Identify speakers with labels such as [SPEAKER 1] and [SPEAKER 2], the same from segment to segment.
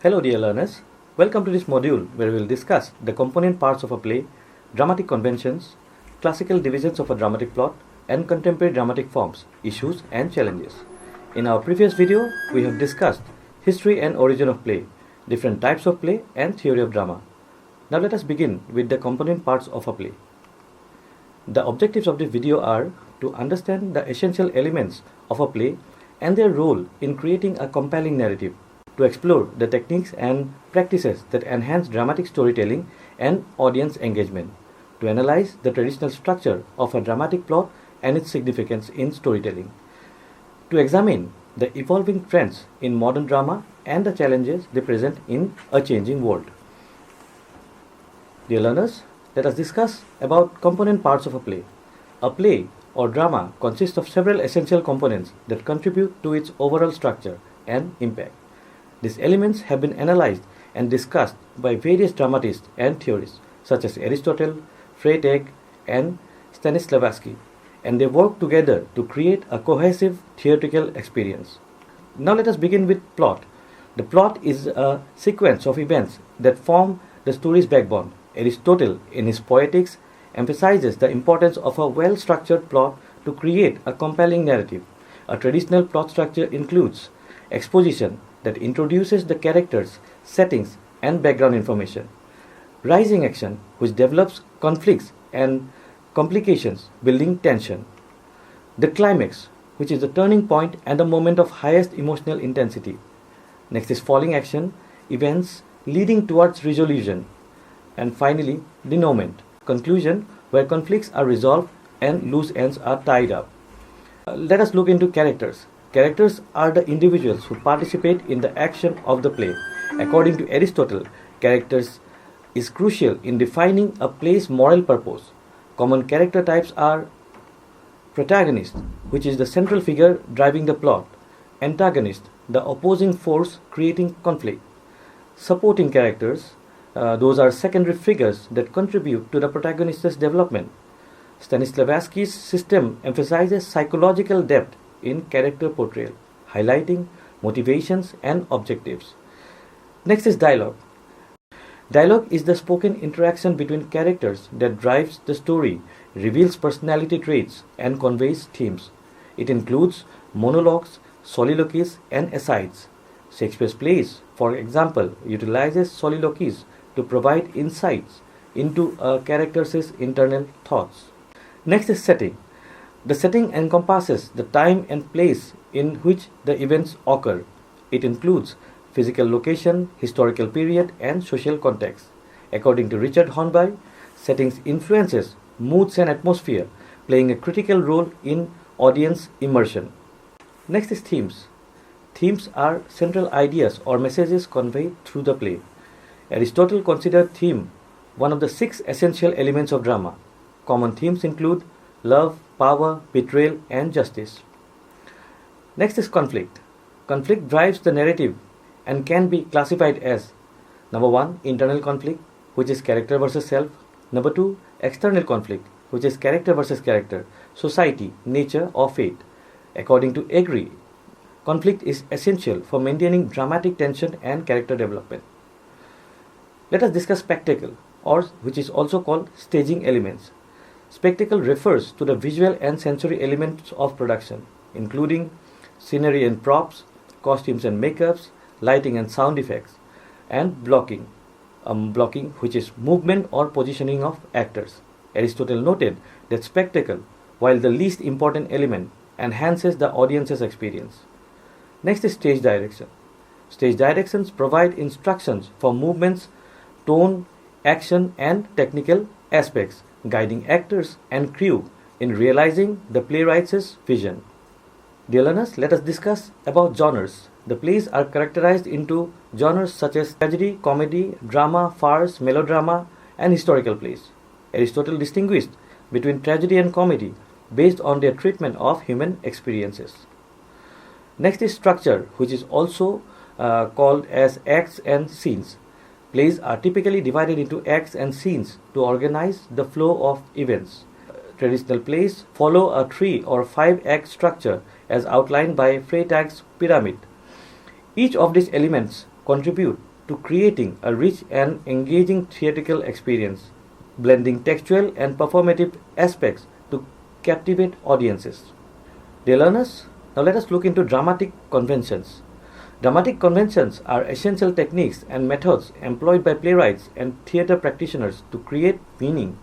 [SPEAKER 1] Hello dear learners, welcome to this module where we will discuss the component parts of a play, dramatic conventions, classical divisions of a dramatic plot, and contemporary dramatic forms, issues and challenges. In our previous video, we have discussed history and origin of play, different types of play and theory of drama. Now let us begin with the component parts of a play. The objectives of this video are to understand the essential elements of a play and their role in creating a compelling narrative, to explore the techniques and practices that enhance dramatic storytelling and audience engagement, to analyze the traditional structure of a dramatic plot and its significance in storytelling, to examine the evolving trends in modern drama and the challenges they present in a changing world. Dear learners, let us discuss about component parts of a play. A play or drama consists of several essential components that contribute to its overall structure and impact. These elements have been analyzed and discussed by various dramatists and theorists such as Aristotle, Freytag, and Stanislavski, and they work together to create a cohesive theatrical experience. Now let us begin with plot. The plot is a sequence of events that form the story's backbone. Aristotle, in his Poetics, emphasizes the importance of a well-structured plot to create a compelling narrative. A traditional plot structure includes exposition that introduces the characters, settings, and background information, rising action, which develops conflicts and complications, building tension, the climax, which is the turning point and the moment of highest emotional intensity. Next is falling action, events leading towards resolution, and finally, denouement, conclusion, where conflicts are resolved and loose ends are tied up. Let us look into characters. Characters are the individuals who participate in the action of the play. According to Aristotle, characters is crucial in defining a play's moral purpose. Common character types are protagonist, which is the central figure driving the plot, antagonist, the opposing force creating conflict, supporting characters, those are secondary figures that contribute to the protagonist's development. Stanislavski's system emphasizes psychological depth in character portrayal, highlighting motivations and objectives. Next is dialogue. Dialogue is the spoken interaction between characters that drives the story, reveals personality traits, and conveys themes. It includes monologues, soliloquies, and asides. Shakespeare's plays, for example, utilizes soliloquies to provide insights into a character's internal thoughts. Next is setting. The setting encompasses the time and place in which the events occur. It includes physical location, historical period, and social context. According to Richard Hornby, settings influences moods and atmosphere, playing a critical role in audience immersion. Next is themes. Themes are central ideas or messages conveyed through the play. Aristotle considered theme one of the 6 essential elements of drama. Common themes include love, power, betrayal, and justice. Next is conflict. Conflict drives the narrative and can be classified as number 1, internal conflict, which is character versus self. Number 2, external conflict, which is character versus character, society, nature, or fate. According to Egri, conflict is essential for maintaining dramatic tension and character development. Let us discuss spectacle, or which is also called staging elements. Spectacle refers to the visual and sensory elements of production, including scenery and props, costumes and makeups, lighting and sound effects, and blocking. Blocking, which is movement or positioning of actors. Aristotle noted that spectacle, while the least important element, enhances the audience's experience. Next is stage direction. Stage directions provide instructions for movements, tone, action, and technical aspects, guiding actors and crew in realizing the playwright's vision. Dear learners, let us discuss about genres. The plays are characterized into genres such as tragedy, comedy, drama, farce, melodrama, and historical plays. Aristotle distinguished between tragedy and comedy based on their treatment of human experiences. Next is structure, which is also called as acts and scenes. Plays are typically divided into acts and scenes to organize the flow of events. Traditional plays follow a 3 or 5 act structure as outlined by Freytag's pyramid. Each of these elements contribute to creating a rich and engaging theatrical experience, blending textual and performative aspects to captivate audiences. Dear learners, now let us look into dramatic conventions. Dramatic conventions are essential techniques and methods employed by playwrights and theatre practitioners to create meaning,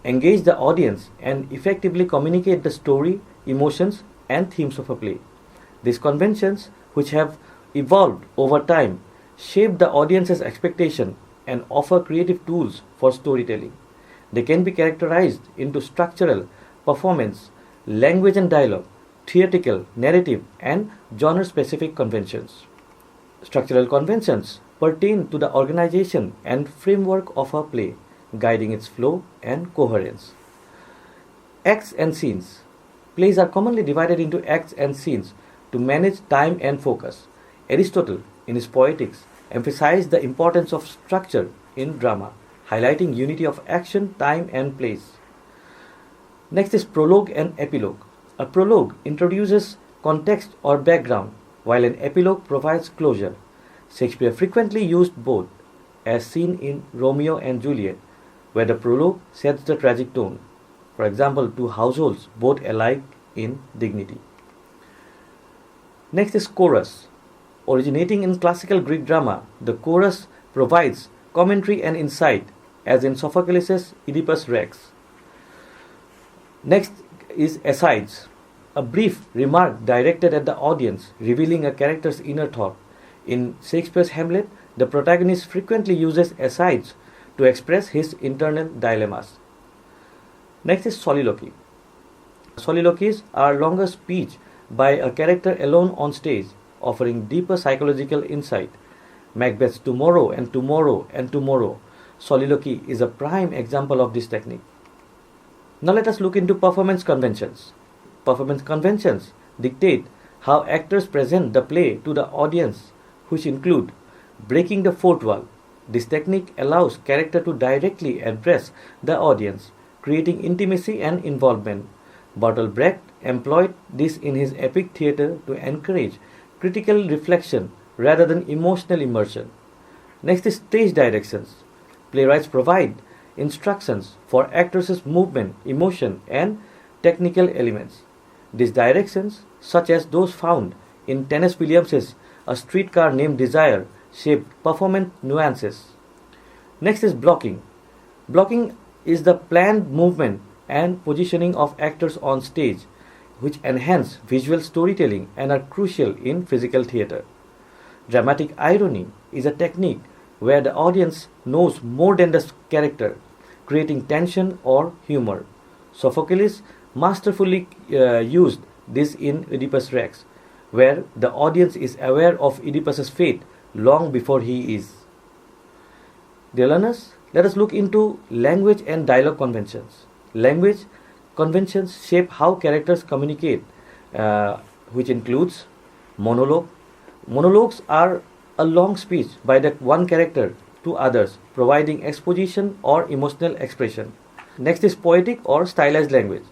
[SPEAKER 1] engage the audience, and effectively communicate the story, emotions, and themes of a play. These conventions, which have evolved over time, shape the audience's expectation and offer creative tools for storytelling. They can be characterized into structural, performance, language and dialogue, theatrical, narrative, and genre-specific conventions. Structural conventions pertain to the organization and framework of a play, guiding its flow and coherence. Acts and scenes. Plays are commonly divided into acts and scenes to manage time and focus. Aristotle, in his Poetics, emphasized the importance of structure in drama, highlighting unity of action, time, and place. Next is prologue and epilogue. A prologue introduces context or background, while an epilogue provides closure. Shakespeare frequently used both, as seen in Romeo and Juliet, where the prologue sets the tragic tone. For example, two households, both alike in dignity. Next is chorus. Originating in classical Greek drama, the chorus provides commentary and insight, as in Sophocles' Oedipus Rex. Next is asides, a brief remark directed at the audience, revealing a character's inner thought. In Shakespeare's Hamlet, the protagonist frequently uses asides to express his internal dilemmas. Next is soliloquy. Soliloquies are longer speech by a character alone on stage, offering deeper psychological insight. Macbeth's Tomorrow and Tomorrow and Tomorrow soliloquy is a prime example of this technique. Now let us look into performance conventions. Performance conventions dictate how actors present the play to the audience, which include breaking the fourth wall. This technique allows character to directly address the audience, creating intimacy and involvement. Bertolt Brecht employed this in his epic theatre to encourage critical reflection rather than emotional immersion. Next is stage directions. Playwrights provide instructions for actors' movement, emotion, and technical elements. These directions, such as those found in Tennessee Williams' A Streetcar Named Desire, shape performance nuances. Next is blocking. Blocking is the planned movement and positioning of actors on stage, which enhance visual storytelling and are crucial in physical theatre. Dramatic irony is a technique where the audience knows more than the character, creating tension or humor. Sophocles masterfully used this in Oedipus Rex, where the audience is aware of Oedipus's fate long before he is. Dear learners, let us look into language and dialogue conventions. Language conventions shape how characters communicate, which includes monologue. Monologues are a long speech by the one character to others, providing exposition or emotional expression. Next is poetic or stylized language.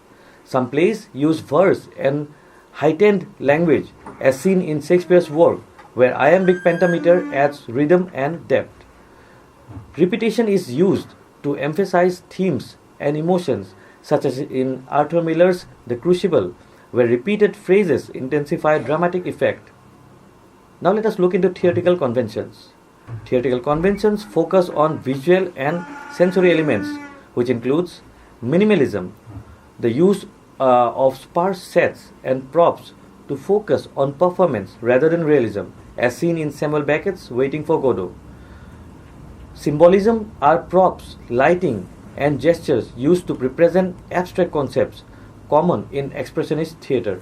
[SPEAKER 1] Some plays use verse and heightened language, as seen in Shakespeare's work, where iambic pentameter adds rhythm and depth. Repetition is used to emphasize themes and emotions, such as in Arthur Miller's The Crucible, where repeated phrases intensify dramatic effect. Now let us look into theatrical conventions. Theatrical conventions focus on visual and sensory elements, which includes minimalism, the use of sparse sets and props to focus on performance rather than realism, as seen in Samuel Beckett's Waiting for Godot. Symbolism are props, lighting, and gestures used to represent abstract concepts common in expressionist theatre.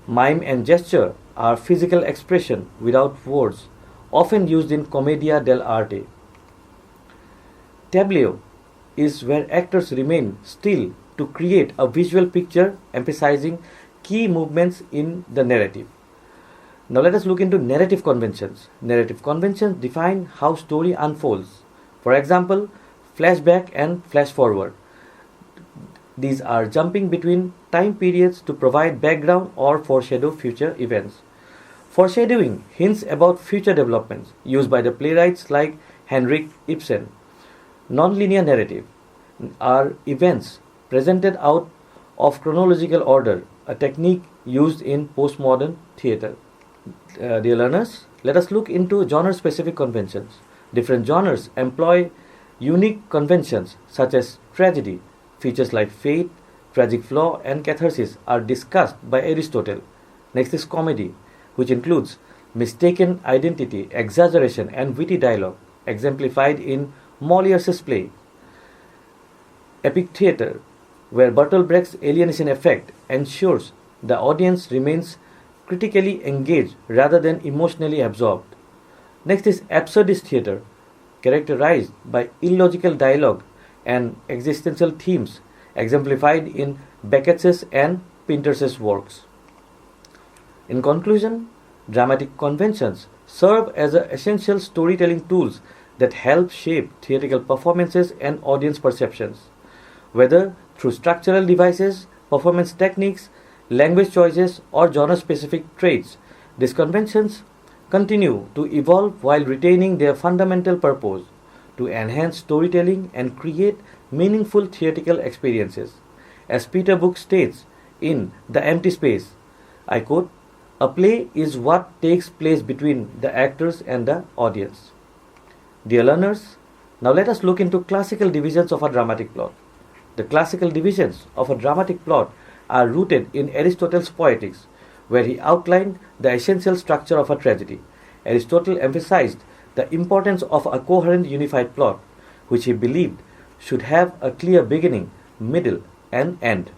[SPEAKER 1] Mime and gesture are physical expression without words, often used in commedia dell'arte. Tableau is where actors remain still to create a visual picture emphasizing key movements in the narrative. Now let us look into narrative conventions. Narrative conventions define how story unfolds. For example, flashback and flash forward. These are jumping between time periods to provide background or foreshadow future events. Foreshadowing hints about future developments used by the playwrights like Henrik Ibsen. Nonlinear narrative are events presented out of chronological order, a technique used in postmodern theatre. Dear learners, let us look into genre-specific conventions. Different genres employ unique conventions such as tragedy. Features like fate, tragic flaw, and catharsis are discussed by Aristotle. Next is comedy, which includes mistaken identity, exaggeration, and witty dialogue, exemplified in Molière's play. Epic theatre, where Bertolt Brecht's alienation effect ensures the audience remains critically engaged rather than emotionally absorbed. Next is absurdist theatre, characterized by illogical dialogue and existential themes, exemplified in Beckett's and Pinter's works. In conclusion, dramatic conventions serve as essential storytelling tools that help shape theatrical performances and audience perceptions. Whether through structural devices, performance techniques, language choices, or genre-specific traits, these conventions continue to evolve while retaining their fundamental purpose to enhance storytelling and create meaningful theatrical experiences. As Peter Brook states in The Empty Space, I quote, "A play is what takes place between the actors and the audience." Dear learners, now let us look into classical divisions of a dramatic plot. The classical divisions of a dramatic plot are rooted in Aristotle's Poetics, where he outlined the essential structure of a tragedy. Aristotle emphasized the importance of a coherent unified plot, which he believed should have a clear beginning, middle, and end.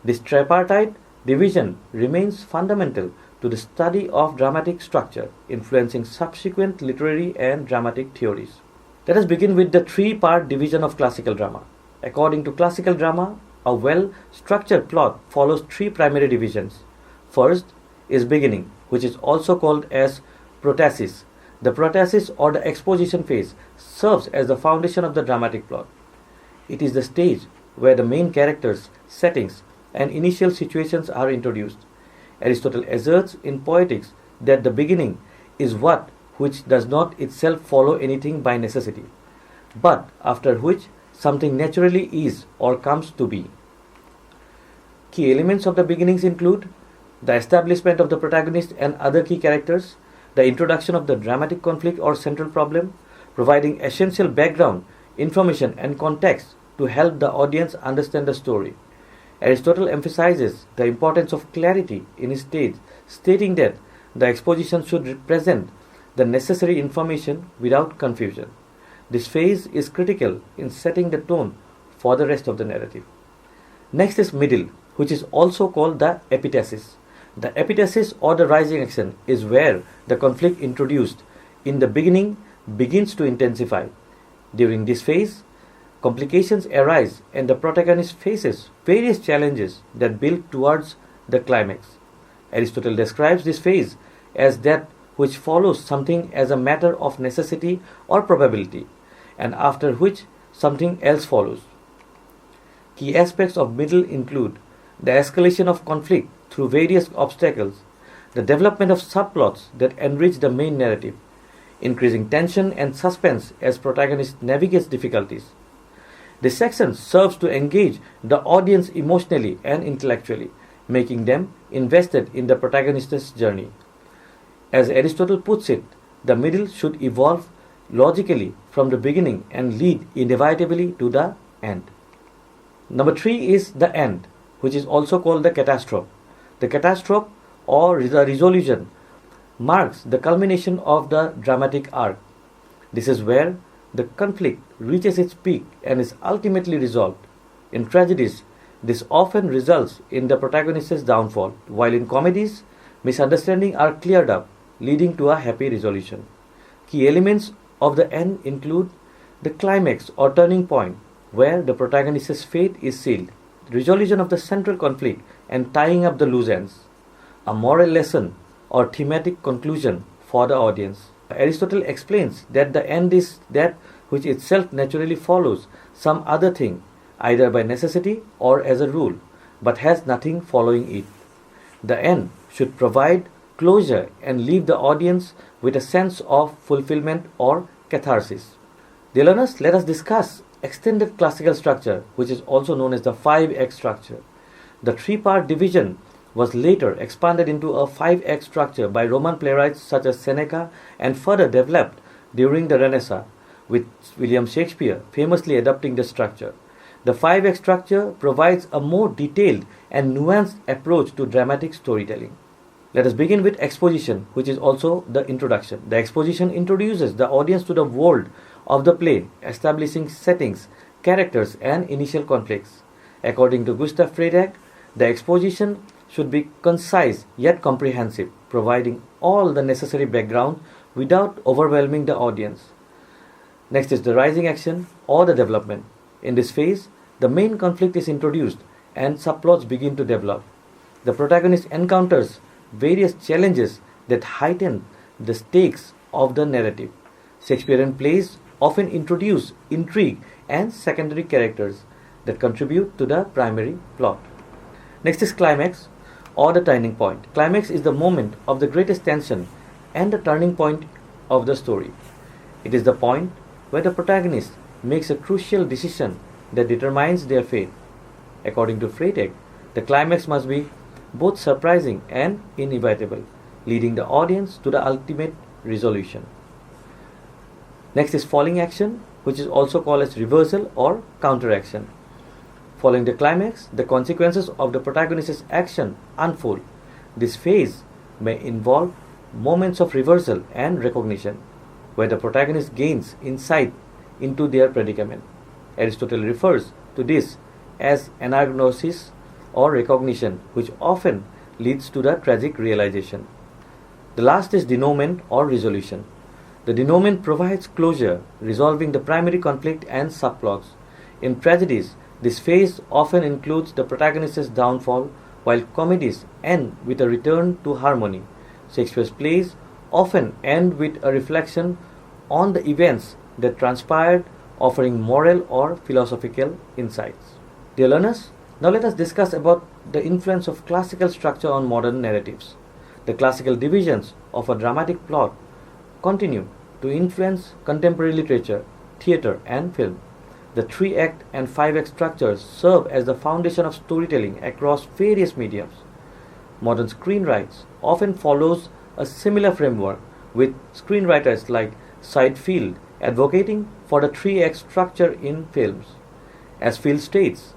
[SPEAKER 1] This tripartite division remains fundamental to the study of dramatic structure, influencing subsequent literary and dramatic theories. Let us begin with the three-part division of classical drama. According to classical drama, a well-structured plot follows three primary divisions. First is beginning, which is also called as protasis. The protasis or the exposition phase serves as the foundation of the dramatic plot. It is the stage where the main characters, settings, and initial situations are introduced. Aristotle asserts in Poetics that the beginning is that which does not itself follow anything by necessity, but after which something naturally is or comes to be. Key elements of the beginnings include the establishment of the protagonist and other key characters, the introduction of the dramatic conflict or central problem, providing essential background, information, and context to help the audience understand the story. Aristotle emphasizes the importance of clarity in his stage, stating that the exposition should represent the necessary information without confusion. This phase is critical in setting the tone for the rest of the narrative. Next is middle, which is also called the epitasis. The epitasis or the rising action is where the conflict introduced in the beginning begins to intensify. During this phase, complications arise and the protagonist faces various challenges that build towards the climax. Aristotle describes this phase as that which follows something as a matter of necessity or probability, and after which something else follows. Key aspects of middle include the escalation of conflict through various obstacles, the development of subplots that enrich the main narrative, increasing tension and suspense as protagonist navigates difficulties. This section serves to engage the audience emotionally and intellectually, making them invested in the protagonist's journey. As Aristotle puts it, the middle should evolve logically from the beginning and lead inevitably to the end. Number 3 is the end, which is also called the catastrophe. The catastrophe or the resolution marks the culmination of the dramatic arc. This is where the conflict reaches its peak and is ultimately resolved. In tragedies, this often results in the protagonist's downfall, while in comedies, misunderstandings are cleared up, leading to a happy resolution. Key elements of the end include the climax or turning point, where the protagonist's fate is sealed, resolution of the central conflict, and tying up the loose ends, a moral lesson or thematic conclusion for the audience. Aristotle explains that the end is that which itself naturally follows some other thing, either by necessity or as a rule, but has nothing following it. The end should provide closure and leave the audience with a sense of fulfillment or catharsis. Dear learners, let us discuss extended classical structure, which is also known as the 5-act structure. The three-part division was later expanded into a 5-act structure by Roman playwrights such as Seneca and further developed during the Renaissance, with William Shakespeare famously adopting the structure. The 5-act structure provides a more detailed and nuanced approach to dramatic storytelling. Let us begin with exposition, which is also the introduction. The exposition introduces the audience to the world of the play, establishing settings, characters, and initial conflicts. According to Gustav Freytag, the exposition should be concise yet comprehensive, providing all the necessary background without overwhelming the audience. Next is the rising action or the development. In this phase, the main conflict is introduced and subplots begin to develop. The protagonist encounters various challenges that heighten the stakes of the narrative. Shakespearean plays often introduce intrigue and secondary characters that contribute to the primary plot. Next is climax or the turning point. Climax is the moment of the greatest tension and the turning point of the story. It is the point where the protagonist makes a crucial decision that determines their fate. According to Freytag, the climax must be both surprising and inevitable, leading the audience to the ultimate resolution. Next is falling action, which is also called as reversal or counteraction. Following the climax, the consequences of the protagonist's action unfold. This phase may involve moments of reversal and recognition, where the protagonist gains insight into their predicament. Aristotle refers to this as anagnosis or recognition, which often leads to the tragic realization. The last is denouement or resolution. The denouement provides closure, resolving the primary conflict and subplots. In tragedies, this phase often includes the protagonist's downfall, while comedies end with a return to harmony. Shakespeare's plays often end with a reflection on the events that transpired, offering moral or philosophical insights. Dear learners, now let us discuss about the influence of classical structure on modern narratives. The classical divisions of a dramatic plot continue to influence contemporary literature, theatre, and film. The 3-act and 5-act structures serve as the foundation of storytelling across various mediums. Modern screenwriting often follows a similar framework, with screenwriters like Sid Field advocating for the 3-act structure in films. As Field states,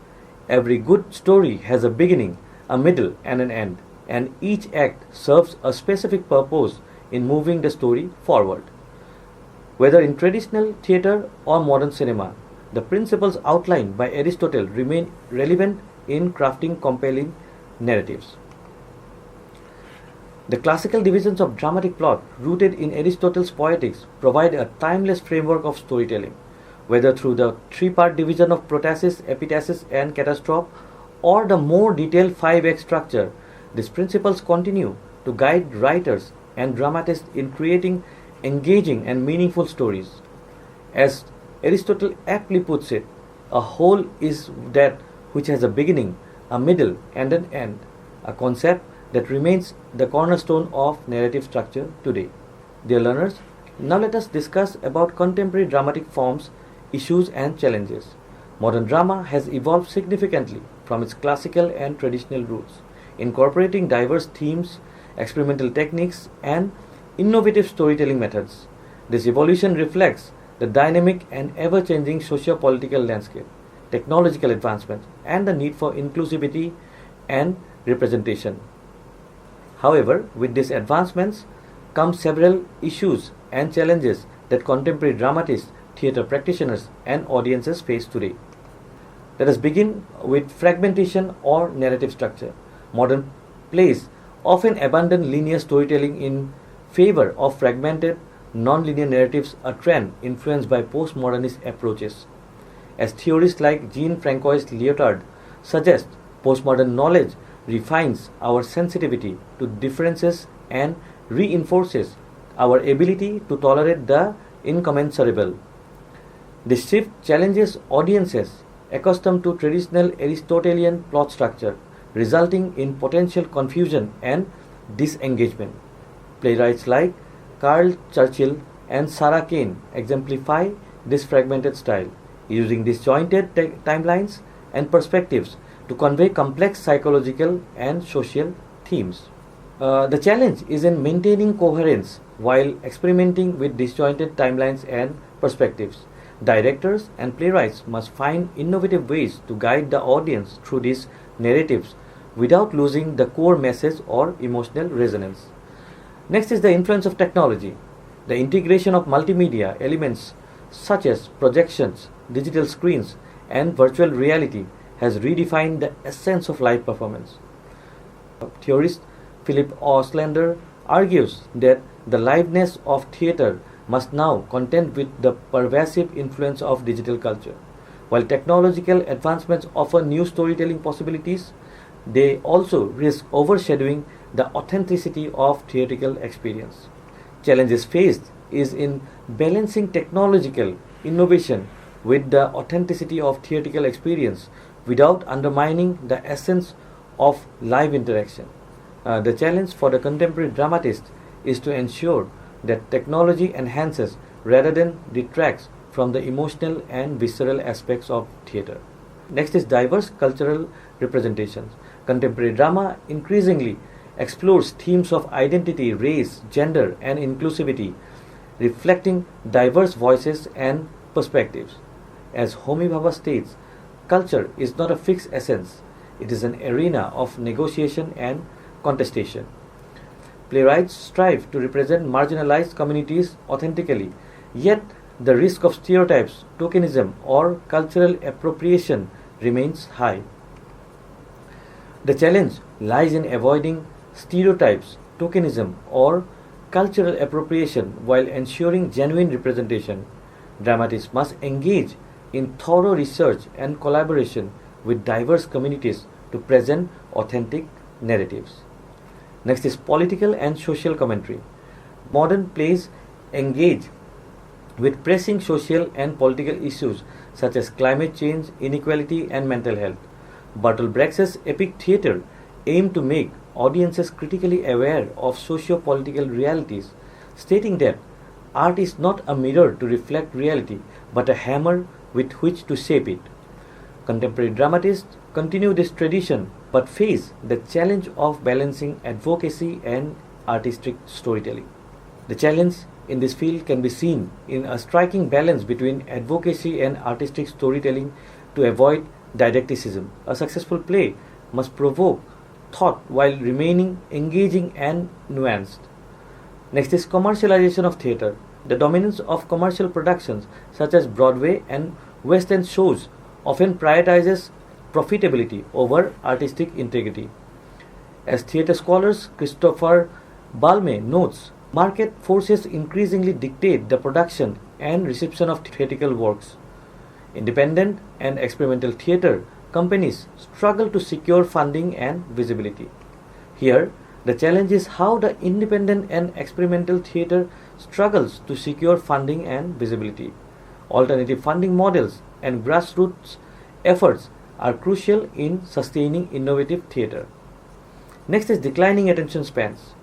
[SPEAKER 1] every good story has a beginning, a middle, and an end, and each act serves a specific purpose in moving the story forward. Whether in traditional theatre or modern cinema, the principles outlined by Aristotle remain relevant in crafting compelling narratives. The classical divisions of dramatic plot, rooted in Aristotle's Poetics, provide a timeless framework of storytelling. Whether through the 3-part division of protasis, epitasis, and catastrophe, or the more detailed 5-act structure, these principles continue to guide writers and dramatists in creating engaging and meaningful stories. As Aristotle aptly puts it, a whole is that which has a beginning, a middle, and an end, a concept that remains the cornerstone of narrative structure today. Dear learners, now let us discuss about contemporary dramatic forms, issues, and challenges. Modern drama has evolved significantly from its classical and traditional roots, incorporating diverse themes, experimental techniques, and innovative storytelling methods. This evolution reflects the dynamic and ever-changing socio-political landscape, technological advancements, and the need for inclusivity and representation. However, with these advancements come several issues and challenges that contemporary dramatists, theatre practitioners, and audiences face today. Let us begin with fragmentation or narrative structure. Modern plays often abandon linear storytelling in favor of fragmented, non-linear narratives, a trend influenced by postmodernist approaches. As theorists like Jean-Francois Lyotard suggest, postmodern knowledge refines our sensitivity to differences and reinforces our ability to tolerate the incommensurable. This shift challenges audiences accustomed to traditional Aristotelian plot structure, resulting in potential confusion and disengagement. Playwrights like Carl Churchill and Sarah Kane exemplify this fragmented style, using disjointed timelines and perspectives to convey complex psychological and social themes. The challenge is in maintaining coherence while experimenting with disjointed timelines and perspectives. Directors and playwrights must find innovative ways to guide the audience through these narratives without losing the core message or emotional resonance. Next is the influence of technology. The integration of multimedia elements such as projections, digital screens, and virtual reality has redefined the essence of live performance. Theorist Philip Auslander argues that the liveness of theatre must now contend with the pervasive influence of digital culture. While technological advancements offer new storytelling possibilities, they also risk overshadowing the authenticity of theatrical experience. Challenges faced is in balancing technological innovation with the authenticity of theatrical experience without undermining the essence of live interaction. The challenge for the contemporary dramatist is to ensure that technology enhances rather than detracts from the emotional and visceral aspects of theatre. Next is diverse cultural representations. Contemporary drama increasingly explores themes of identity, race, gender, and inclusivity, reflecting diverse voices and perspectives. As Homi Bhabha states, culture is not a fixed essence, it is an arena of negotiation and contestation. Playwrights strive to represent marginalized communities authentically, yet the risk of stereotypes, tokenism, or cultural appropriation remains high. The challenge lies in avoiding stereotypes, tokenism, or cultural appropriation while ensuring genuine representation. Dramatists must engage in thorough research and collaboration with diverse communities to present authentic narratives. Next is political and social commentary. Modern plays engage with pressing social and political issues such as climate change, inequality, and mental health. Bertolt Brecht's epic theatre aimed to make audiences critically aware of socio-political realities, stating that art is not a mirror to reflect reality, but a hammer with which to shape it. Contemporary dramatists continue this tradition but face the challenge of balancing advocacy and artistic storytelling. The challenge in this field can be seen in a striking balance between advocacy and artistic storytelling to avoid didacticism. A successful play must provoke thought while remaining engaging and nuanced. Next is commercialization of theatre. The dominance of commercial productions such as Broadway and West End shows often prioritizes profitability over artistic integrity. As theatre scholars Christopher Balme notes, market forces increasingly dictate the production and reception of theatrical works. Independent and experimental theatre companies struggle to secure funding and visibility. Here, the challenge is how the independent and experimental theatre struggles to secure funding and visibility. Alternative funding models and grassroots efforts are crucial in sustaining innovative theatre. Next is declining attention spans.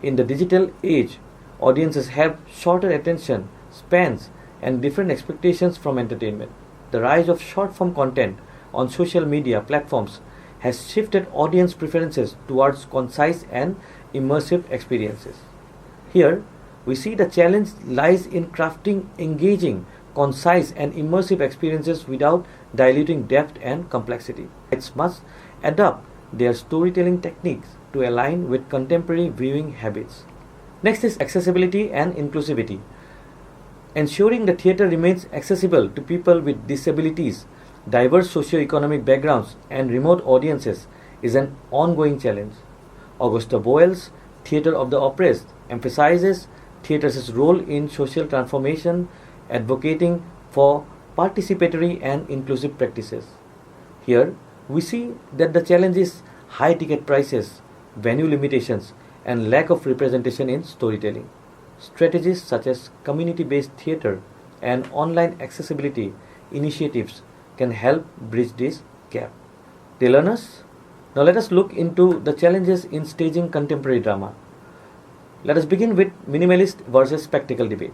[SPEAKER 1] In the digital age, audiences have shorter attention spans and different expectations from entertainment. The rise of short-form content on social media platforms has shifted audience preferences towards concise and immersive experiences. Here, we see the challenge lies in crafting engaging, concise, and immersive experiences without diluting depth and complexity. It must adapt their storytelling techniques to align with contemporary viewing habits. Next is accessibility and inclusivity. Ensuring the theatre remains accessible to people with disabilities, diverse socio-economic backgrounds, and remote audiences is an ongoing challenge. Augusta Boal's Theatre of the Oppressed emphasizes theatre's role in social transformation, advocating for participatory and inclusive practices. Here, we see that the challenge is high ticket prices, venue limitations, and lack of representation in storytelling. Strategies such as community-based theatre and online accessibility initiatives can help bridge this gap. Dear learners, now let us look into the challenges in staging contemporary drama. Let us begin with minimalist versus spectacle debate.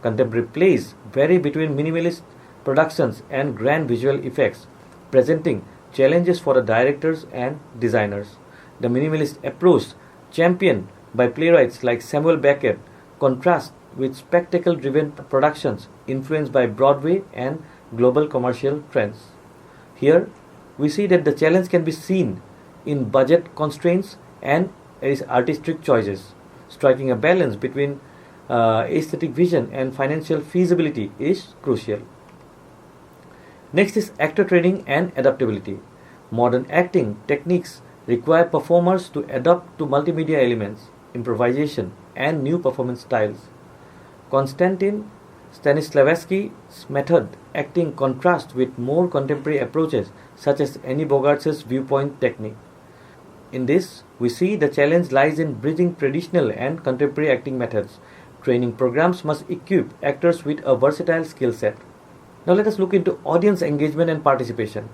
[SPEAKER 1] Contemporary plays vary between minimalist productions and grand visual effects, presenting challenges for the directors and designers. The minimalist approach, championed by playwrights like Samuel Beckett, contrasts with spectacle driven productions influenced by Broadway and global commercial trends. Here, we see that the challenge can be seen in budget constraints and artistic choices. Striking a balance between aesthetic vision and financial feasibility is crucial. Next is actor training and adaptability. Modern acting techniques require performers to adapt to multimedia elements, improvisation, and new performance styles. Konstantin Stanislavski's method acting contrasts with more contemporary approaches such as Annie Bogart's viewpoint technique. In this, we see the challenge lies in bridging traditional and contemporary acting methods. Training programs must equip actors with a versatile skill set. Now let us look into audience engagement and participation.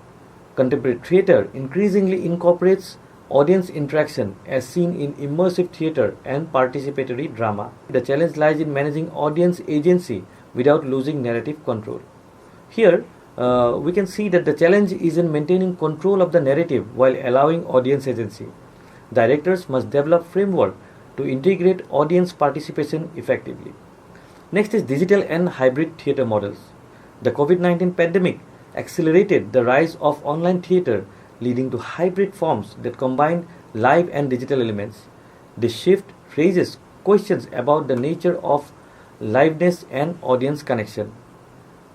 [SPEAKER 1] Contemporary theatre increasingly incorporates audience interaction as seen in immersive theatre and participatory drama. The challenge lies in managing audience agency without losing narrative control. Here, we can see that the challenge is in maintaining control of the narrative while allowing audience agency. Directors must develop framework to integrate audience participation effectively. Next is digital and hybrid theatre models. The COVID-19 pandemic accelerated the rise of online theatre, leading to hybrid forms that combine live and digital elements. This shift raises questions about the nature of liveness and audience connection.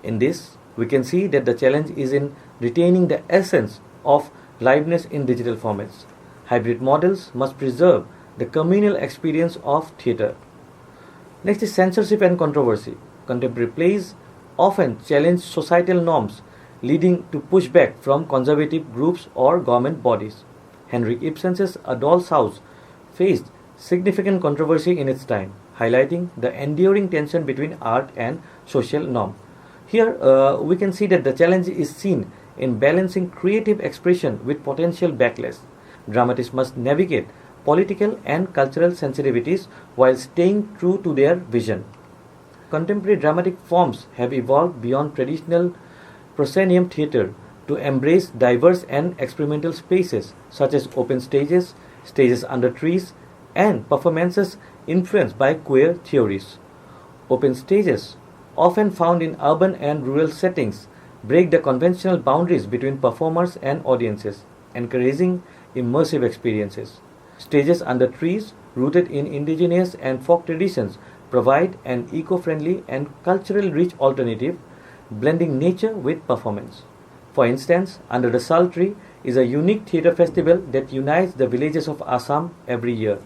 [SPEAKER 1] In this, we can see that the challenge is in retaining the essence of liveness in digital formats. Hybrid models must preserve the communal experience of theatre. Next is censorship and controversy. Contemporary plays often challenge societal norms, leading to pushback from conservative groups or government bodies. Henrik Ibsen's A Doll's House faced significant controversy in its time, highlighting the enduring tension between art and social norm. Here, we can see that the challenge is seen in balancing creative expression with potential backlash. Dramatists must navigate political and cultural sensitivities while staying true to their vision. Contemporary dramatic forms have evolved beyond traditional proscenium theatre to embrace diverse and experimental spaces such as open stages, stages under trees, and performances influenced by queer theories. Open stages, often found in urban and rural settings, break the conventional boundaries between performers and audiences, encouraging immersive experiences. Stages under trees, rooted in indigenous and folk traditions, provide an eco-friendly and culturally rich alternative, blending nature with performance. For instance, Under the Sal Tree is a unique theatre festival that unites the villages of Assam every year.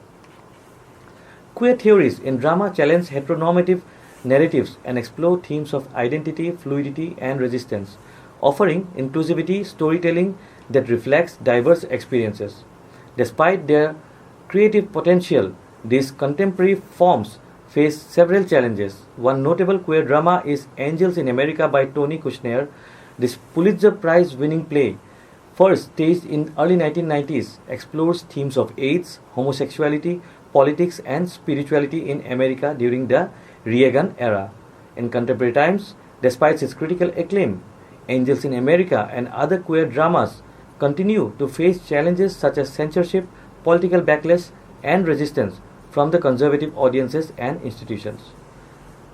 [SPEAKER 1] Queer theories in drama challenge heteronormative narratives and explore themes of identity, fluidity, and resistance, offering inclusivity storytelling that reflects diverse experiences. Despite their creative potential, these contemporary forms face several challenges. One notable queer drama is Angels in America by Tony Kushner. This Pulitzer Prize winning play, first staged in early 1990s, explores themes of AIDS, homosexuality, politics, and spirituality in America during the Reagan era. In contemporary times, despite its critical acclaim, Angels in America and other queer dramas continue to face challenges such as censorship, political backlash, and resistance from the conservative audiences and institutions.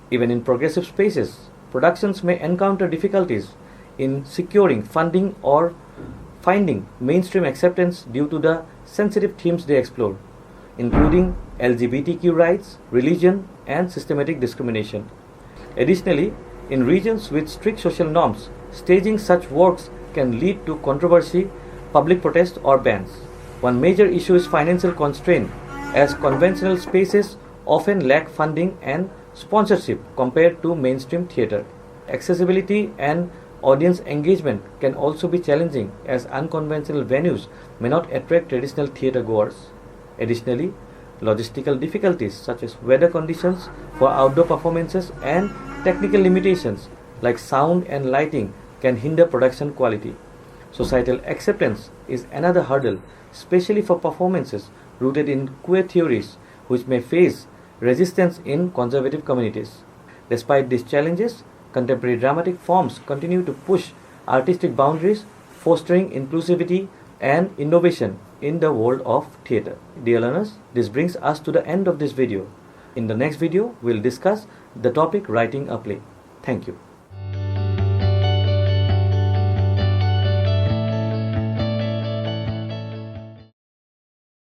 [SPEAKER 1] Even in progressive spaces, productions may encounter difficulties in securing funding or finding mainstream acceptance due to the sensitive themes they explore, including LGBTQ rights, religion, and systematic discrimination. Additionally, in regions with strict social norms, staging such works can lead to controversy, public protest, or bans. One major issue is financial constraint, as conventional spaces often lack funding and sponsorship compared to mainstream theatre. Accessibility and audience engagement can also be challenging, as unconventional venues may not attract traditional theatre goers. Additionally, logistical difficulties such as weather conditions for outdoor performances and technical limitations like sound and lighting can hinder production quality. Societal acceptance is another hurdle, especially for performances rooted in queer theories, which may face resistance in conservative communities. Despite these challenges, contemporary dramatic forms continue to push artistic boundaries, fostering inclusivity and innovation in the world of theatre. Dear learners, this brings us to the end of this video. In the next video, we'll discuss the topic writing a play. Thank you.